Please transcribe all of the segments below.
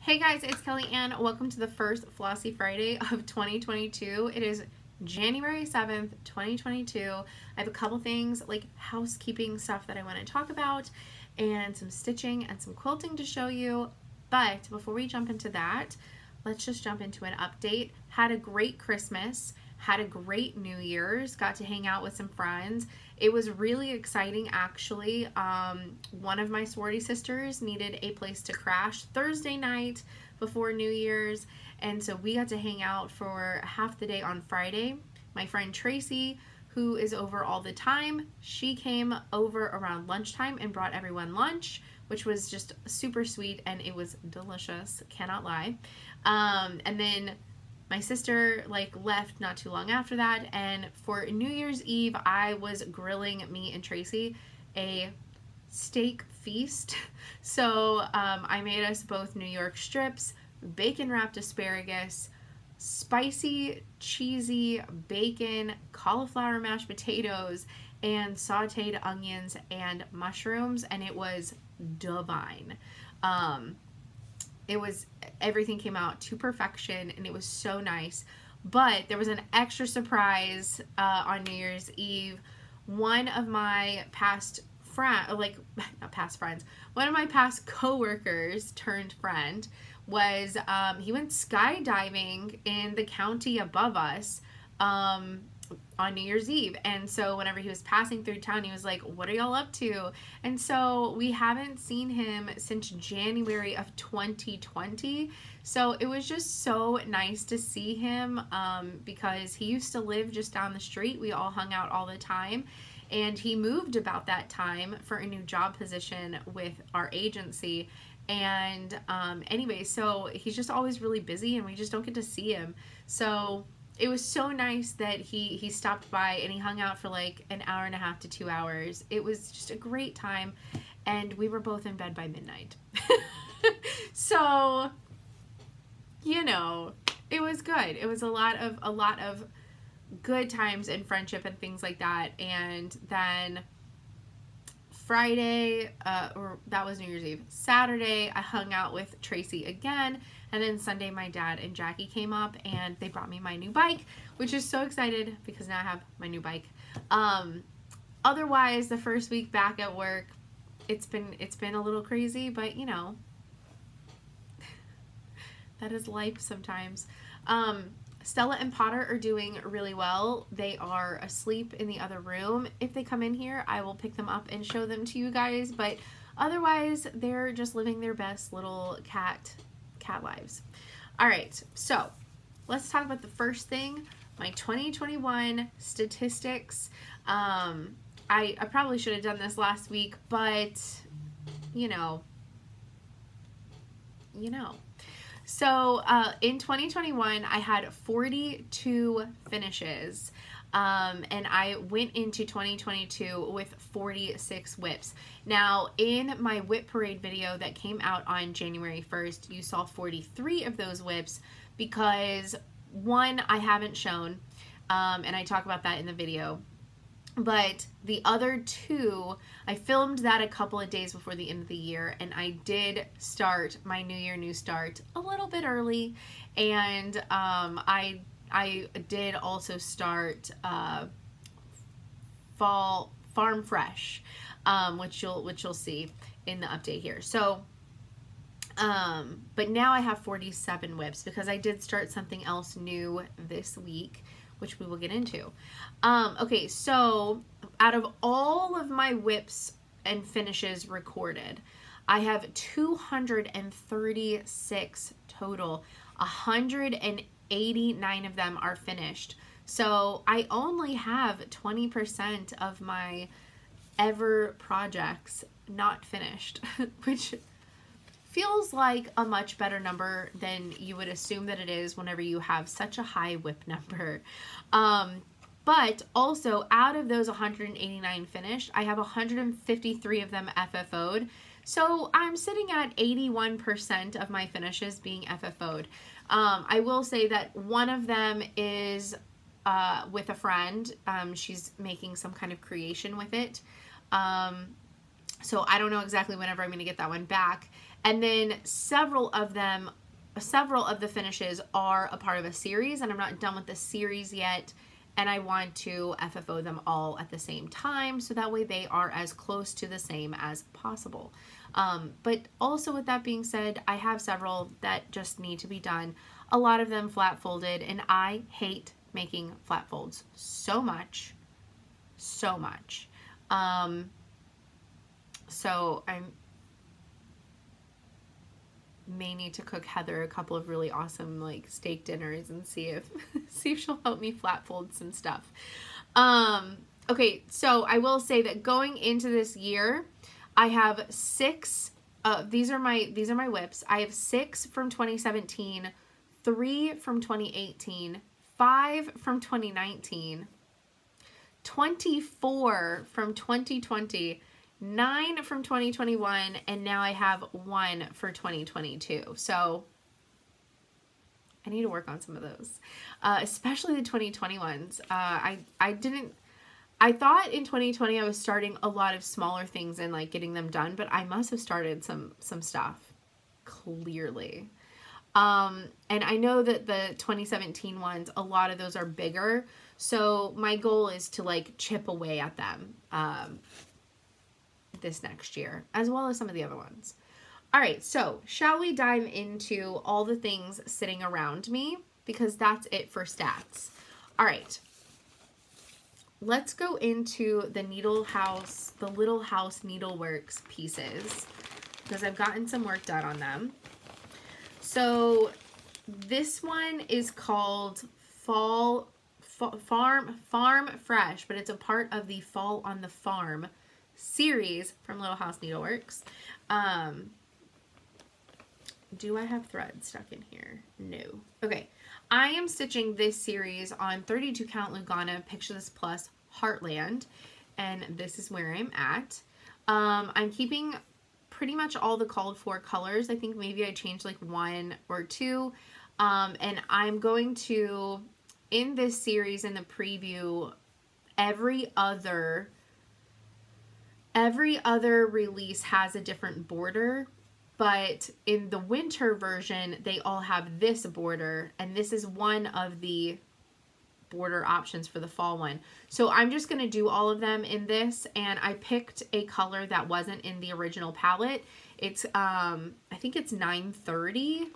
Hey guys, it's Kelly and welcome to the first Flossy Friday of 2022. It is January 7th, 2022. I have a couple things like housekeeping stuff that I want to talk about and some stitching and some quilting to show you. But before we jump into that, let's just jump into an update. Had a great Christmas, had a great New Year's, got to hang out with some friends. It was really exciting actually. One of my sorority sisters needed a place to crash Thursday night before New Year's, and so we got to hang out for half the day on Friday. My friend Tracy, who is over all the time, she came over around lunchtime and brought everyone lunch, which was just super sweet and it was delicious, cannot lie. And then my sister left not too long after that, and for New Year's Eve I was grilling me and Tracy a steak feast. So I made us both New York strips, bacon wrapped asparagus, spicy cheesy bacon, cauliflower mashed potatoes, and sauteed onions and mushrooms, and it was divine. Everything came out to perfection and it was so nice. But there was an extra surprise on New Year's Eve. One of my past one of my past co-workers turned friend was, he went skydiving in the county above us on New Year's Eve, and so whenever he was passing through town he was like, what are y'all up to? And so we haven't seen him since January of 2020, so it was just so nice to see him because he used to live just down the street. We all hung out all the time, and he moved about that time for a new job position with our agency. And anyway, so he's just always really busy and we just don't get to see him. So it was so nice that he stopped by and he hung out for like an hour and a half to 2 hours. It was just a great time, and we were both in bed by midnight. So, you know, it was good. It was a lot of good times and friendship and things like that. And then Friday, or that was New Year's Eve. Saturday, I hung out with Tracy again, and then Sunday my dad and Jackie came up and they brought me my new bike, which is so excited because now I have my new bike. Otherwise, the first week back at work, it's been a little crazy, but you know, that is life sometimes. Stella and Potter are doing really well. They are asleep in the other room. If they come in here, I will pick them up and show them to you guys, but otherwise they're just living their best little cat lives. All right, so let's talk about the first thing, my 2021 statistics. I probably should have done this last week, but you know. So in 2021, I had 42 finishes, and I went into 2022 with 46 whips. Now, in my whip parade video that came out on January 1st, you saw 43 of those whips because one I haven't shown, and I talk about that in the video. But the other two, I filmed that a couple of days before the end of the year, and I did start my New Year New Start a little bit early, and I did also start Fall Farm Fresh, which you'll see in the update here. So, but now I have 47 whips because I did start something else new this week, which we will get into. Okay, so out of all of my whips and finishes recorded, I have 236 total. 189 of them are finished. So I only have 20% of my ever projects not finished, which feels like a much better number than you would assume that it is whenever you have such a high whip number. But also, out of those 189 finished, I have 153 of them FFO'd. So I'm sitting at 81% of my finishes being FFO'd. I will say that one of them is with a friend. She's making some kind of creation with it. So I don't know exactly whenever I'm going to get that one back. And then several of the finishes are a part of a series, and I'm not done with the series yet, and I want to FFO them all at the same time, so that way they are as close to the same as possible. But also, with that being said, I have several that just need to be done. A lot of them flat folded, and I hate making flat folds so much. So much. So I may need to cook Heather a couple of really awesome like steak dinners and see if she'll help me flat fold some stuff. Okay, so I will say that going into this year, I have 6. These are my whips. I have 6 from 2017, 3 from 2018, 5 from 2019, 24 from 2020, 9 from 2021, and now I have 1 for 2022. So I need to work on some of those, especially the 2021s. I thought in 2020 I was starting a lot of smaller things and like getting them done, but I must have started some stuff, clearly. And I know that the 2017 ones, a lot of those are bigger, so my goal is to like chip away at them this next year, as well as some of the other ones. All right, so shall we dive into all the things sitting around me, because that's it for stats. All right, let's go into the Little House Needleworks pieces, because I've gotten some work done on them. So this one is called Farm Fresh, but it's a part of the Fall on the Farm series from Little House Needleworks. Do I have thread stuck in here? No. Okay. I am stitching this series on 32 count Lugana Picture This Plus Heartland, and this is where I'm at. I'm keeping pretty much all the called for colors. I think maybe I changed like 1 or 2. And I'm going to, in this series, in the preview, every other release has a different border, but in the winter version, they all have this border, and this is one of the border options for the fall one. So I'm just going to do all of them in this, and I picked a color that wasn't in the original palette. It's, I think it's 930.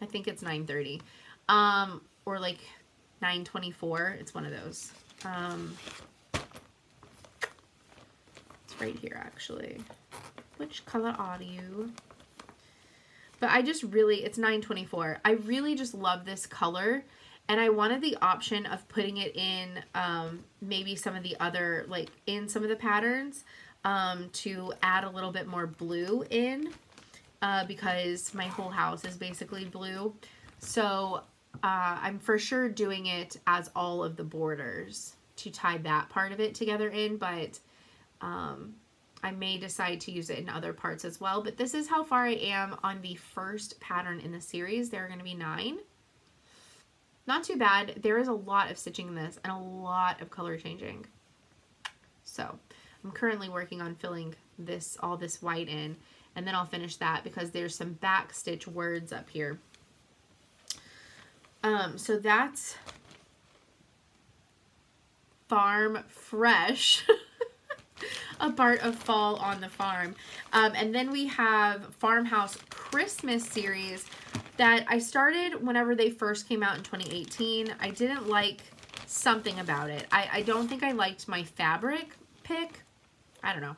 I think it's 930. Or like 924. It's one of those. It's right here, actually. Which color are you? But I just really, it's 924. I really just love this color, and I wanted the option of putting it in maybe some of the other, like in some of the patterns, to add a little bit more blue in, because my whole house is basically blue. So I'm for sure doing it as all of the borders to tie that part of it together in, but I may decide to use it in other parts as well. But this is how far I am on the first pattern in the series. There are going to be 9. Not too bad. There is a lot of stitching in this and a lot of color changing. So I'm currently working on filling this, all this white in, and then I'll finish that because there's some back stitch words up here. So that's Farm Fresh. A part of Fall on the Farm. And then we have Farmhouse Christmas series that I started whenever they first came out in 2018. I didn't like something about it. I don't think I liked my fabric pick. I don't know.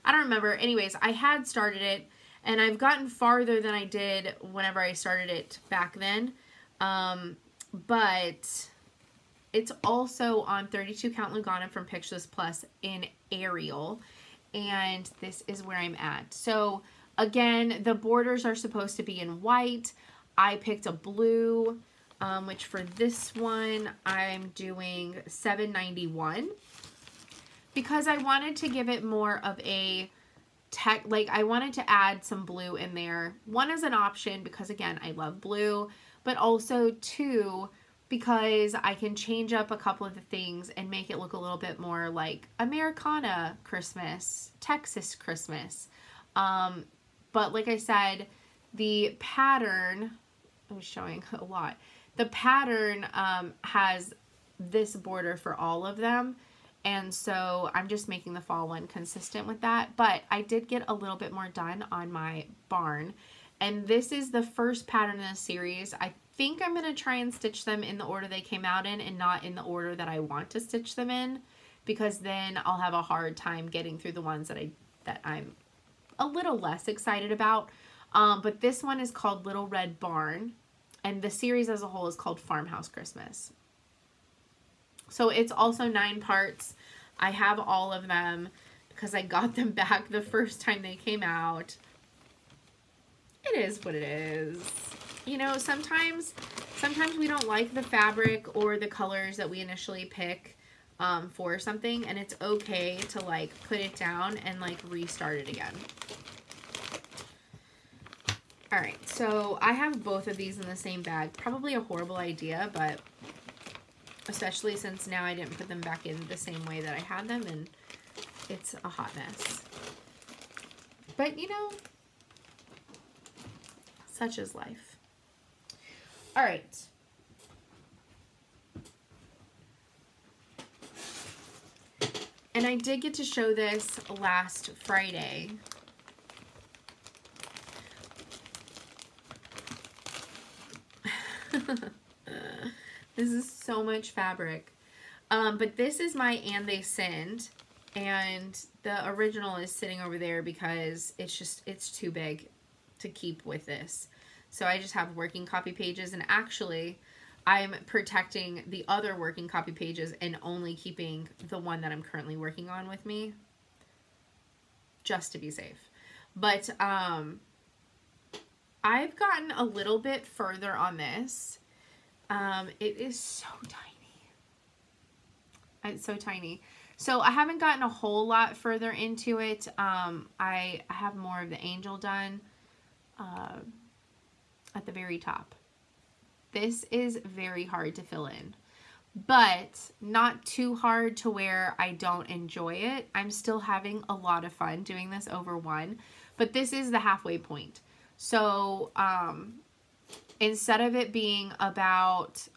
I don't remember. Anyways, I had started it, and I've gotten farther than I did whenever I started it back then. But it's also on 32 count Lugana from Picture This Plus in Ariel, and this is where I'm at. So again, the borders are supposed to be in white. I picked a blue, which for this one I'm doing 791 because I wanted to give it more of a like I wanted to add some blue in there. 1 is an option because again, I love blue, but also 2, because I can change up a couple of the things and make it look a little bit more like Americana Christmas, Texas Christmas. But like I said, the pattern, I was showing a lot. The pattern has this border for all of them. And so I'm just making the fall one consistent with that. But I did get a little bit more done on my barn. And this is the first pattern in the series. I think I'm going to try and stitch them in the order they came out in and not in the order that I want to stitch them in, because then I'll have a hard time getting through the ones that I'm a little less excited about. But this one is called Little Red Barn, and the series as a whole is called Farmhouse Christmas. So it's also 9 parts. I have all of them because I got them back the first time they came out. It is what it is. You know, sometimes we don't like the fabric or the colors that we initially pick for something, and it's okay to like put it down and like restart it again. All right, so I have both of these in the same bag. Probably a horrible idea, but especially since now I didn't put them back in the same way that I had them, and it's a hot mess. But you know, such is life. All right. And I did get to show this last Friday. This is so much fabric. But this is my And They Sinned. And the original is sitting over there because it's too big to keep with this. So I just have working copy pages, and actually I'm protecting the other working copy pages and only keeping the one that I'm currently working on with me, just to be safe. But I've gotten a little bit further on this. It is so tiny. It's so tiny. So I haven't gotten a whole lot further into it. I have more of the angel done at the very top. This is very hard to fill in, but not too hard to where I don't enjoy it. I'm still having a lot of fun doing this over one, but this is the halfway point. So instead of it being about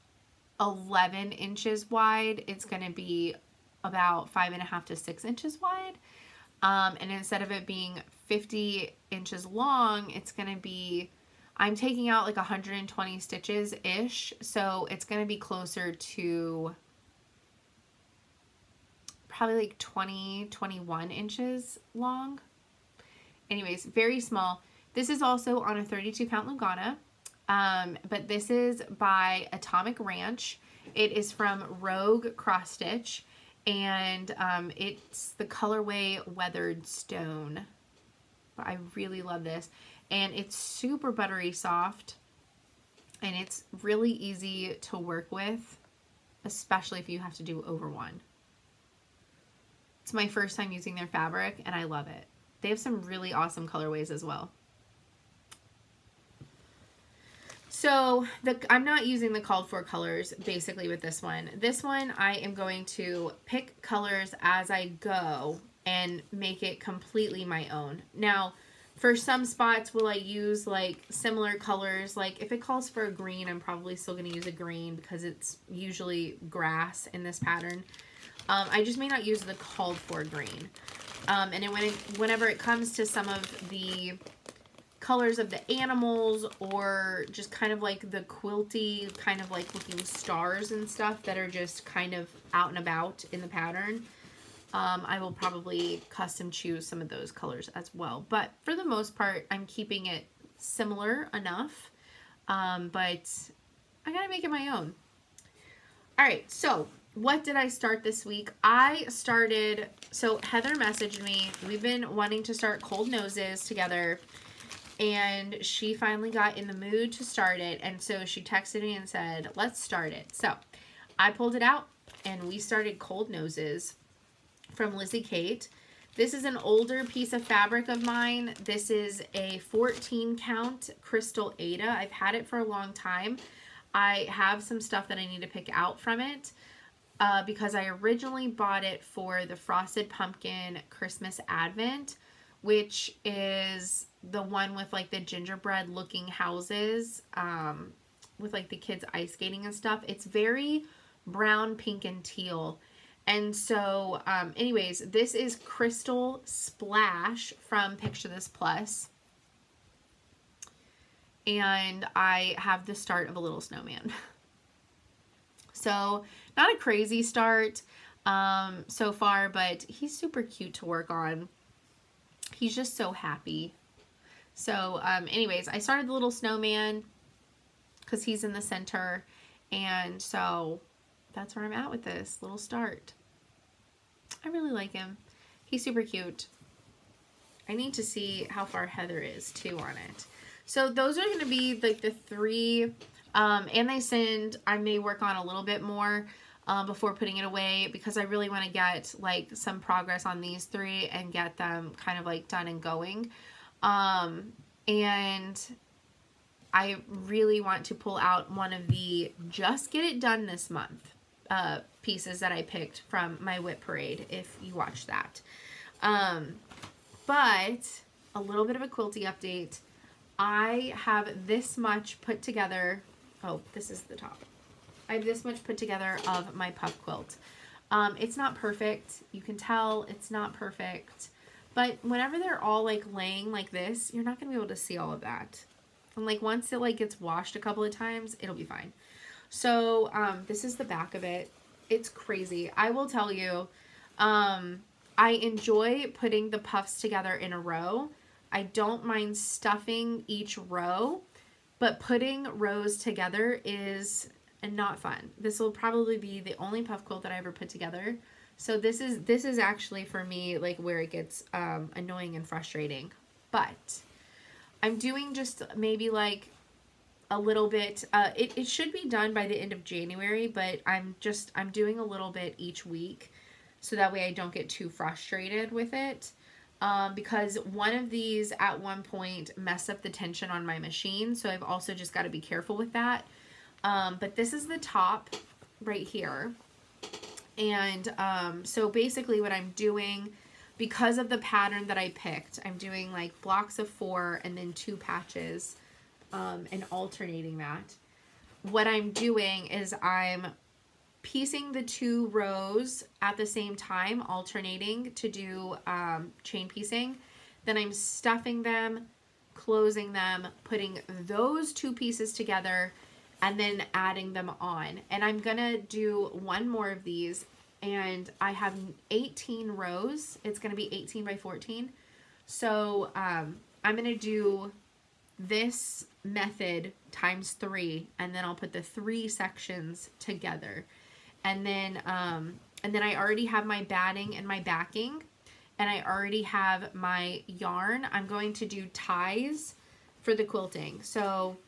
11 inches wide, it's going to be about 5.5 to 6 inches wide. And instead of it being 50 inches long, it's going to be, I'm taking out like 120 stitches-ish, so it's going to be closer to probably like 20, 21 inches long. Anyways, very small. This is also on a 32 count Lugana, but this is by Atomic Ranch. It is from Rogue Cross Stitch, and it's the colorway Weathered Stone. But I really love this. And it's super buttery soft, and it's really easy to work with, especially if you have to do over one. It's my first time using their fabric, and I love it. They have some really awesome colorways as well. So I'm not using the called for colors basically with this one. This one I am going to pick colors as I go and make it completely my own. Now, for some spots, will I use like similar colors? Like if it calls for a green, I'm probably still going to use a green because it's usually grass in this pattern. I just may not use the called for green. And then whenever it comes to some of the colors of the animals, or just kind of like the quilty, kind of like looking stars and stuff that are just kind of out and about in the pattern, I will probably custom choose some of those colors as well. But for the most part, I'm keeping it similar enough, but I gotta make it my own. All right, so what did I start this week? So Heather messaged me. We've been wanting to start Cold Noses together, and she finally got in the mood to start it, and so she texted me and said, let's start it. So I pulled it out, and we started Cold Noses from Lizzie Kate. This is an older piece of fabric of mine. This is a 14 count Crystal Ada. I've had it for a long time. I have some stuff that I need to pick out from it because I originally bought it for the Frosted Pumpkin Christmas Advent, which is the one with like the gingerbread looking houses, with like the kids ice skating and stuff. It's very brown, pink, and teal. And so, anyways, this is Crystal Splash from Picture This Plus. And I have the start of a little snowman. So, not a crazy start so far, but he's super cute to work on. He's just so happy. So, anyways, I started the little snowman because he's in the center. And so, that's where I'm at with this little start. I really like him. He's super cute. I need to see how far Heather is, too, on it. So, those are going to be, like, the 3. And I may work on a little bit more before putting it away, because I really want to get like some progress on these 3 and get them kind of like done and going. And I really want to pull out one of the just get it done this month pieces that I picked from my whip parade, if you watched that. But a little bit of a quilty update. I have this much put together. Oh, this is the top. I have this much put together of my puff quilt. It's not perfect. You can tell it's not perfect. But whenever they're all like laying like this, you're not going to be able to see all of that. And like once it like gets washed a couple of times, it'll be fine. So this is the back of it. It's crazy. I will tell you, I enjoy putting the puffs together in a row. I don't mind stuffing each row, but putting rows together is not fun. This will probably be the only puff quilt that I ever put together. So this is actually for me like where it gets annoying and frustrating. But I'm doing just maybe like a little bit. It should be done by the end of January, but I'm doing a little bit each week, so that way I don't get too frustrated with it. Because one of these at one point messed up the tension on my machine, so I've also just got to be careful with that. But this is the top right here. And so basically what I'm doing, because of the pattern that I picked, I'm doing like blocks of 4 and then 2 patches and alternating that. What I'm doing is I'm piecing the 2 rows at the same time, alternating to do chain piecing. Then I'm stuffing them, closing them, putting those 2 pieces together, and then adding them on. And I'm gonna do one more of these, and I have 18 rows. It's gonna be 18 by 14. So I'm gonna do this method times 3, and then I'll put the 3 sections together. And then I already have my batting and my backing, and I already have my yarn. I'm going to do ties for the quilting. So,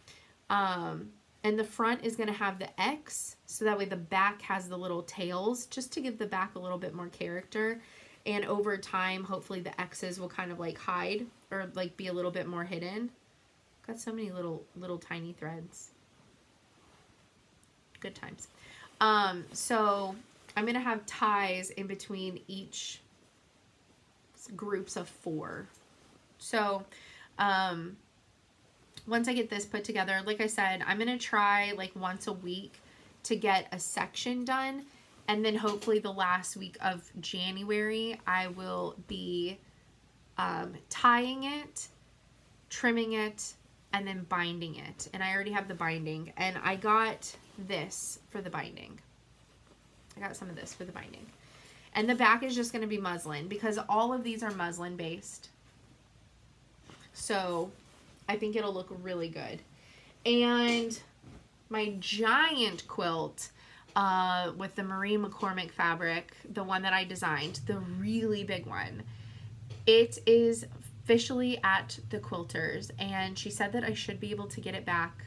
and the front is going to have the X, so that way the back has the little tails, just to give the back a little bit more character. And over time, hopefully the X's will kind of like hide or like be a little bit more hidden. Got so many little tiny threads. Good times. So I'm going to have ties in between each groups of 4. So, once I get this put together, like I said, I'm going to try like once a week to get a section done. And then hopefully the last week of January, I will be tying it, trimming it, and then binding it. And I already have the binding. And I got this for the binding. I got some of this for the binding. And the back is just going to be muslin, because all of these are muslin based. So I think it'll look really good. And my giant quilt with the Marie McCormick fabric, the one that I designed, the really big one, it is officially at the quilters, and she said that I should be able to get it back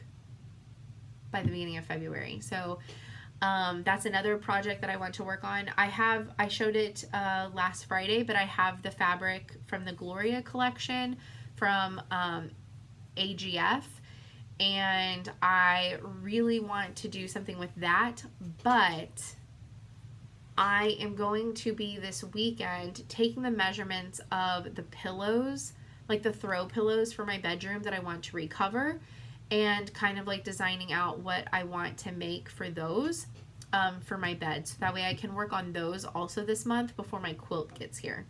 by the beginning of February. So that's another project that I want to work on. I showed it last Friday, but I have the fabric from the Gloria collection from AGF, and I really want to do something with that, but I am going to be this weekend taking the measurements of the pillows, like the throw pillows for my bedroom that I want to recover, and kind of like designing out what I want to make for those for my bed. So that way I can work on those also this month before my quilt gets here.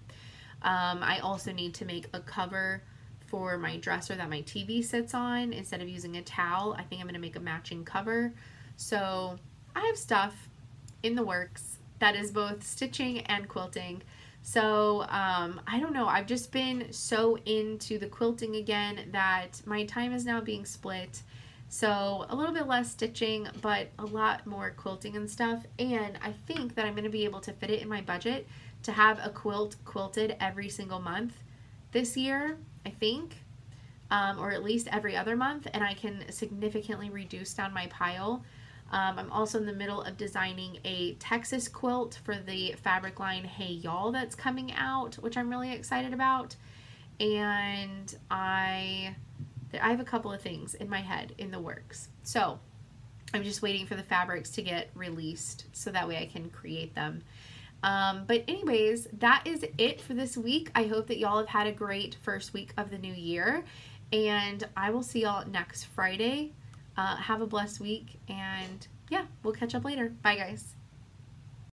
I also need to make a cover for my dresser that my TV sits on. Instead of using a towel, I think I'm going to make a matching cover. So I have stuff in the works that is both stitching and quilting. So I don't know, I've just been so into the quilting again that my time is now being split. So a little bit less stitching, but a lot more quilting and stuff. And I think that I'm going to be able to fit it in my budget to have a quilt quilted every single month this year, I think, or at least every other month, and I can significantly reduce down my pile. I'm also in the middle of designing a Texas quilt for the fabric line Hey Y'all that's coming out, which I'm really excited about. And I have a couple of things in my head in the works. So I'm just waiting for the fabrics to get released so that way I can create them. But anyways, that is it for this week. I hope that y'all have had a great first week of the new year, and I will see y'all next Friday. Have a blessed week, and yeah, we'll catch up later. Bye, guys.